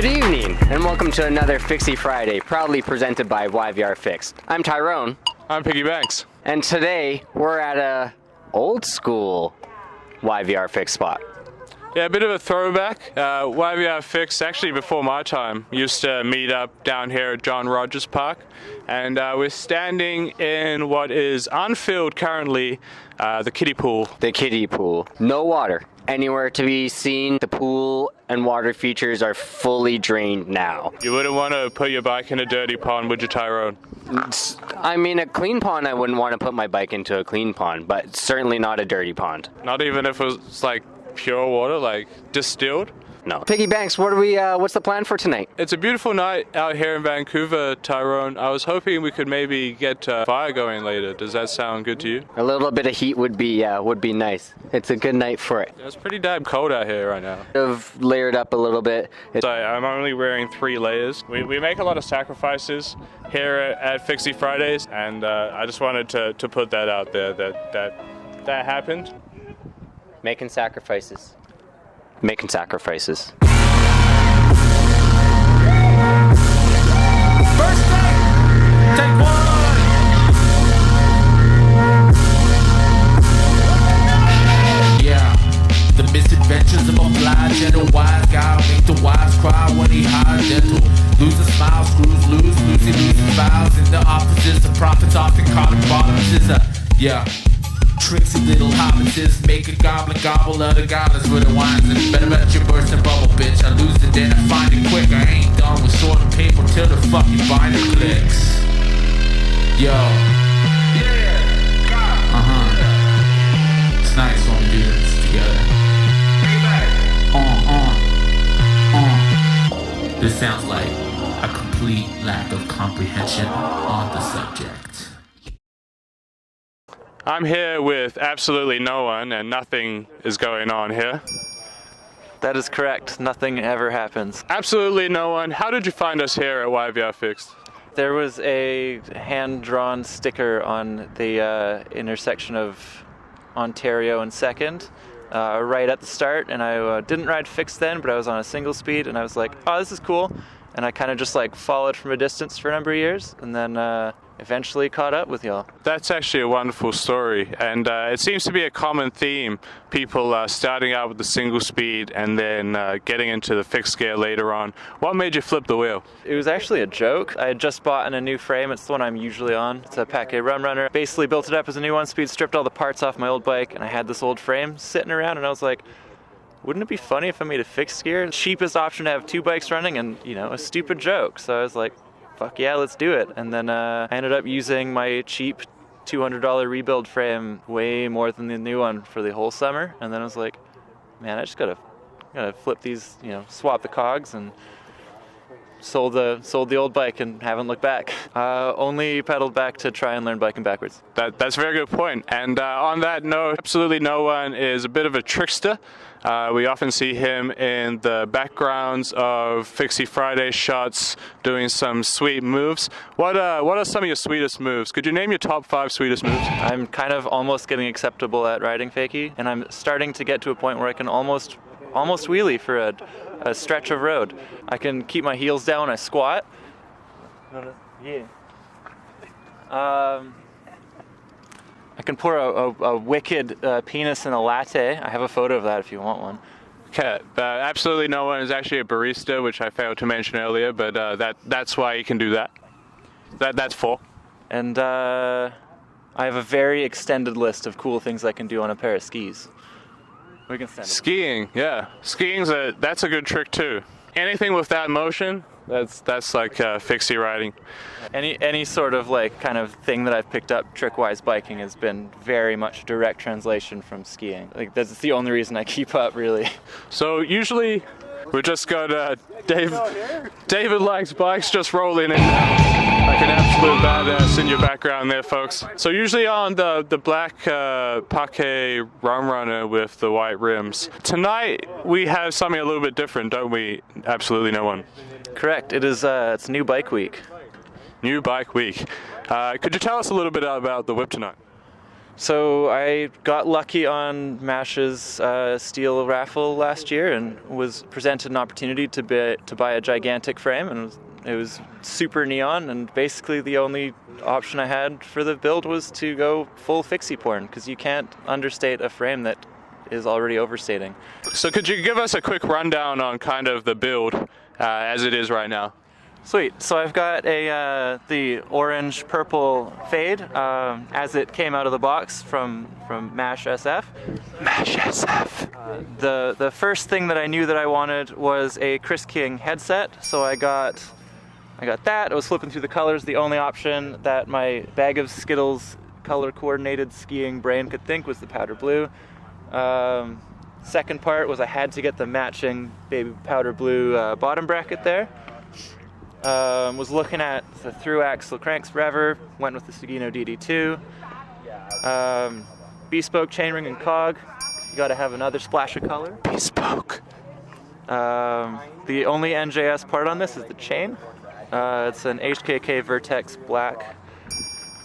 Good evening, and welcome to another Fixie Friday, proudly presented by YVR Fix. I'm Tyrone. I'm Piggy Banks. And today, we're at a old school YVR Fix spot. Yeah, a bit of a throwback. YVR Fix, actually before my time, used to meet up down here at John Rogers Park. And we're standing in what is unfilled currently, the kiddie pool. The kiddie pool. No water anywhere to be seen. The pool and water features are fully drained now. You wouldn't want to put your bike in a dirty pond, would you, Tyrone? I mean, a clean pond, I wouldn't want to put my bike into a clean pond, but certainly not a dirty pond. Not even if it was like pure water, like distilled? No. Piggy Banks, what's the plan for tonight? It's a beautiful night out here in Vancouver, Tyrone. I was hoping we could maybe get a fire going later. Does that sound good to you? A little bit of heat would be nice. It's a good night for it. It's pretty damn cold out here right now. I've layered up a little bit. So I'm only wearing 3 layers. We make a lot of sacrifices here at Fixie Fridays, and I just wanted to put that out there that happened. Making sacrifices. Making sacrifices. First take one. Yeah, the misadventures of a fly gentle wise guy make the wise cry when he hides gentle. Lose a smile, screws loose, loses files. In the offices, the prophets often call it bottoms. Yeah. Tricksy little hobbitses make a goblin gobble other goblins with the wines. And better bet you burst a bubble, bitch. I lose it, then I find it quick. I ain't done with sorting paper till the fucking binder clicks. Yo. It's nice when we do this together. This sounds like a complete lack of comprehension on the subject. I'm here with absolutely no one, and nothing is going on here. That is correct. Nothing ever happens. Absolutely no one. How did you find us here at YVR Fixed? There was a hand-drawn sticker on the intersection of Ontario and 2nd, right at the start, and I didn't ride fixed then, but I was on a single speed, and I was like, oh, this is cool. And I kind of just like followed from a distance for a number of years, and then eventually caught up with y'all. That's actually a wonderful story, and it seems to be a common theme. People starting out with the single speed and then getting into the fixed gear later on. What made you flip the wheel? It was actually a joke. I had just bought a new frame. It's the one I'm usually on. It's a Paquet Rum Runner. Basically built it up as a new one-speed, stripped all the parts off my old bike, and I had this old frame sitting around, and I was like, wouldn't it be funny if I made a fixed gear? Cheapest option to have 2 bikes running, and a stupid joke. So I was like, fuck yeah, let's do it. And then I ended up using my cheap $200 rebuild frame way more than the new one for the whole summer. And then I was like, man, I just gotta flip these, swap the cogs, and sold the old bike and haven't looked back. Only pedaled back to try and learn biking backwards. That's a very good point. And on that note, absolutely no one is a bit of a trickster. We often see him in the backgrounds of Fixie Friday shots doing some sweet moves. What are some of your sweetest moves? Could you name your top 5 sweetest moves? I'm kind of almost getting acceptable at riding fakie, and I'm starting to get to a point where I can almost wheelie for a stretch of road. I can keep my heels down when I squat. Yeah. I can pour a wicked penis in a latte. I have a photo of that if you want one. Okay, absolutely no one is actually a barista, which I failed to mention earlier, but that's why you can do that. That's 4. And I have a very extended list of cool things I can do on a pair of skis. We can send it. Skiing, yeah. That's a good trick too. Anything with that motion, that's like fixie riding. Any sort of like kind of thing that I've picked up trick-wise biking has been very much direct translation from skiing. Like that's the only reason I keep up, really. So usually we just got David likes bikes just rolling in like an absolute badass in your background there, folks. So usually on the black Paquet Rum Runner with the white rims. Tonight we have something a little bit different, don't we? Absolutely no one. Correct. It is. It's New Bike Week. New Bike Week. Could you tell us a little bit about the whip tonight? So I got lucky on MASH's steel raffle last year and was presented an opportunity to buy a gigantic frame, and it was super neon, and basically the only option I had for the build was to go full Fixie porn, because you can't understate a frame that is already overstating. So could you give us a quick rundown on kind of the build as it is right now? Sweet. So I've got the orange purple fade as it came out of the box from MASH SF. MASH SF. The first thing that I knew that I wanted was a Chris King headset, so I got that. I was flipping through the colors. The only option that my bag of Skittles color coordinated skiing brain could think was the powder blue. Second part was I had to get the matching baby powder blue bottom bracket there. Was looking at the through axle cranks forever, went with the Sugino DD2. Bespoke chainring and cog, you gotta have another splash of color. Bespoke. The only NJS part on this is the chain. It's an HKK Vertex black.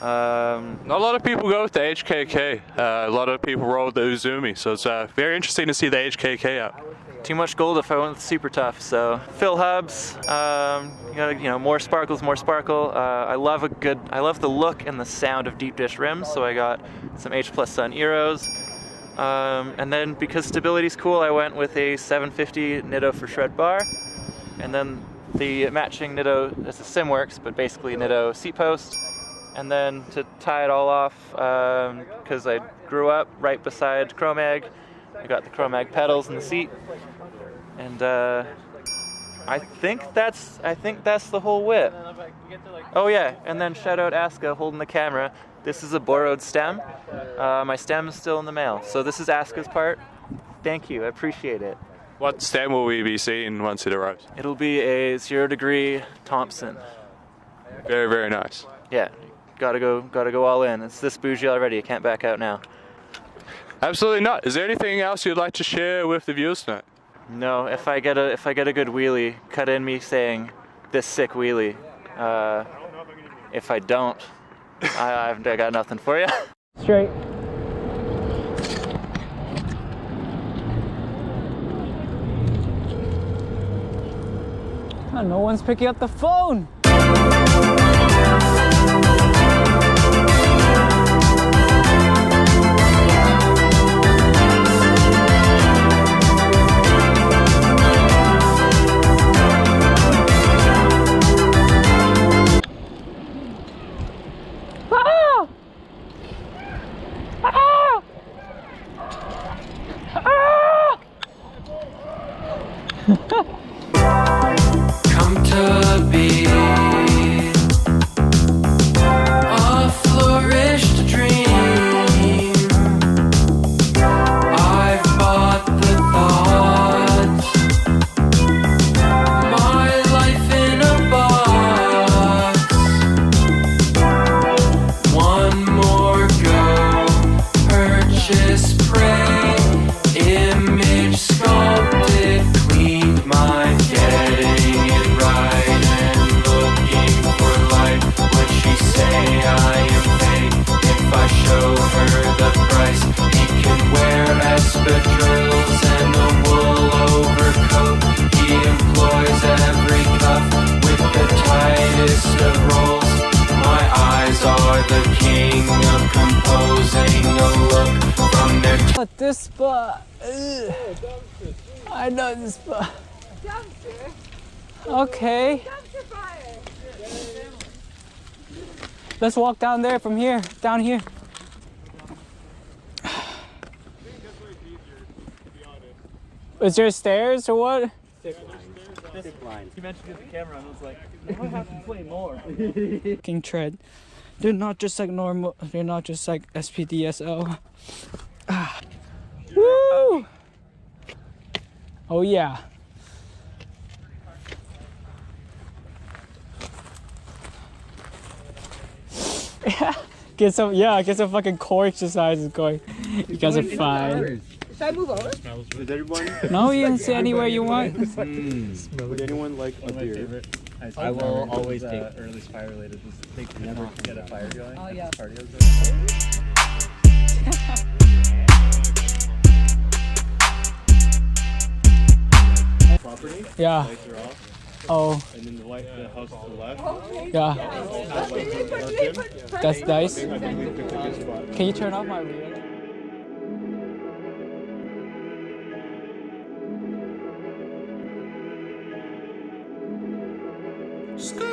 Not a lot of people go with the HKK. A lot of people roll with the Uzumi, so it's very interesting to see the HKK out. Too much gold if I went with super tough. So fill hubs, you gotta, more sparkles, more sparkle. I love the look and the sound of deep dish rims, so I got some H+ Sun Eros. And then because stability's cool, I went with a 750 Nitto for shred bar, and then the matching Nitto, it's a Simworks, but basically Nitto seat post. And then to tie it all off, because I grew up right beside Chromag, I got the Chromag pedals in the seat, and I think that's the whole whip. Oh yeah, and then shout out Aska holding the camera. This is a borrowed stem. My stem is still in the mail, so this is Aska's part. Thank you, I appreciate it. What stem will we be seeing once it arrives? It'll be a 0 degree Thompson. Very, very nice. Yeah, gotta go all in. It's this bougie already. I can't back out now. Absolutely not. Is there anything else you'd like to share with the viewers tonight? No. If I get a good wheelie, cut in me saying this sick wheelie. If I don't, I got nothing for you. Straight. Oh, no one's picking up the phone. Come to be a flourished dream. I've bought the thoughts, my life in a box. One more go, purchase, pray, image sculpted, clean my getting it right and looking for light. Would she say I am fake if I show her the price? He can wear espadrilles and a wool overcoat. He employs every cuff with the tightest of rolls. My eyes are the king of composing a look from their But this spot. Ugh. I know this spot. Okay. Let's walk down there from here. Down here. Is there stairs or what? You mentioned the camera, and I was like, I have to play more. King tread. They're not just like normal. They're not just like SPDSO. Ah. Woo! Oh yeah. Get some fucking core exercises going. You guys are fine. Should I move over? Does everyone? No, you can sit anywhere you want. Would anyone like a beer? I will always take early fire related. Just never get a fire going. Oh yeah. Cardio. Property. Yeah. Lights are off. Oh, And then the house to the left. yeah. Lights are in. That's nice. I think we picked a good spot. Can you turn off my radio? Scoot.